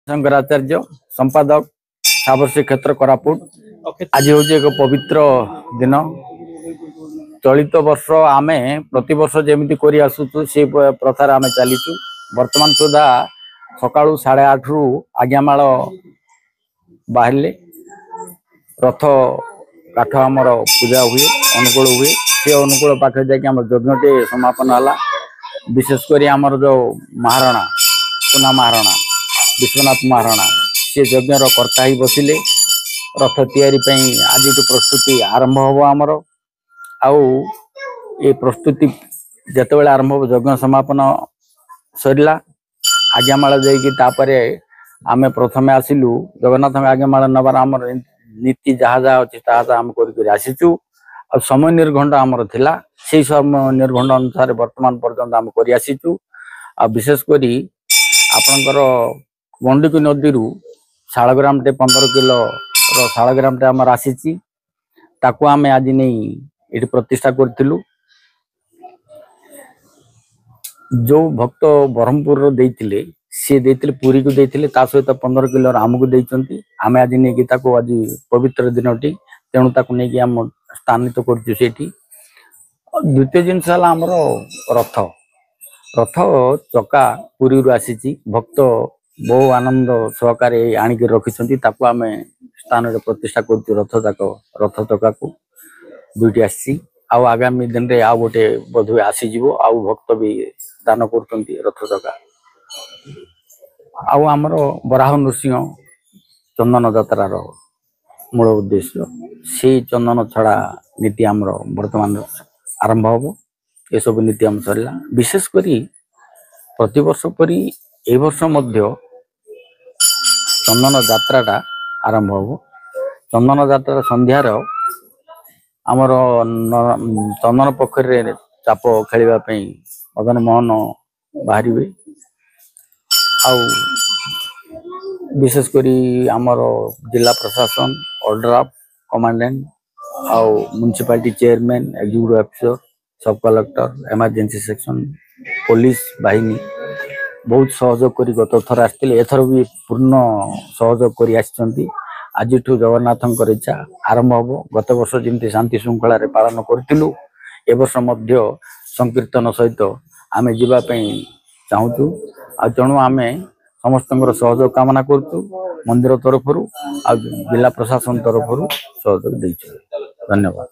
शंकराचार्य संपादक साबरसी क्षेत्र कोरापुट। आज हूँ एक पवित्र दिन। चलित वर्ष आम प्रति वर्ष जमी कर आसुचु से प्रथार आम चलीचु। वर्तमान सुधा सका 8:30 रु आज्ञामाल बाहर रथ काठ आमर पूजा हुए अनुकूल हुए से अनुकूल पाखे जाम यज्ञटे समापन है। विशेषकर आमर जो महाराणा पुना महाराणा विश्वनाथ महाराणा सी यज्ञर कर्ता ही बसिले। रथ तैयारी आज प्रस्तुति आरंभ हम आमर आउ ये प्रस्तुति जिते आरंभ हो यज्ञ समापन सरला आज्ञामाल जापरे आम प्रथम आसिलु जगन्नाथ आज्ञामाल नबार आम नीति जहाँ जहाँ अच्छी आम करसीचु। आ समय निर्घंट आमर थिला से समय निर्घंट अनुसार वर्तमान पर्यंत आम कर आसीचु। आ विशेषकर आपणकर गंडकी नदी शालग्राम 15 किलो शालग्राम आमर आसी ताकू आम आज नहीं ये प्रतिष्ठा करूँ। जो भक्त ब्रह्मपुर देते सी देते पुरी को देते सहित 15 किलो आमको देती आम आज नहीं आज पवित्र दिनटी तेणु ताकू नहीं आम स्थानित कर। द्वितीय जिनस आमर रथ रथ चका पुरी आसी भक्त बहु आनंद सहकारे आणिक रखिंट आम स्थान प्रतिष्ठा कर रथ चका को दुईटी आसी आगामी दिन में आउ गोटे बोधे आसीज आउ भक्त भी दान कर रथ चका आमर बराह नृसिंह चंदन यात्रार मूल उद्देश्य से चंदन छड़ा नीति आमर वर्तमान आरंभ हम ये सब नीति आम सरला। विशेषकर प्रति वर्ष परी ए वर्ष मध्य चंदन यात्राटा आरंभ हम। चंदन यात्रा संध्यार आमर चंदन पोखरी चाप खेलवाई मदन मोहन बाहर विशेषकर आमर जिला प्रशासन ओड्राफ कमांडेंट आउ म्युनिसिपालिटी चेयरमैन एग्जीक्यूटिव ऑफिसर सब कलेक्टर इमरजेंसी सेक्शन पुलिस बाहिनी बहुत सहयोग कर गत थर आसते एथर भी पूर्ण सहयोग कर आज जगन्नाथ इच्छा आरंभ हम। गत वर्ष जमी शांति श्रृंखला पालन करूँ ए वर्ष संकीर्तन सहित आम जावाई चाहूँ। तेणु आम समस्त सहयोग कामना करूँ मंदिर तरफ जिला प्रशासन तरफ सहयोग। धन्यवाद।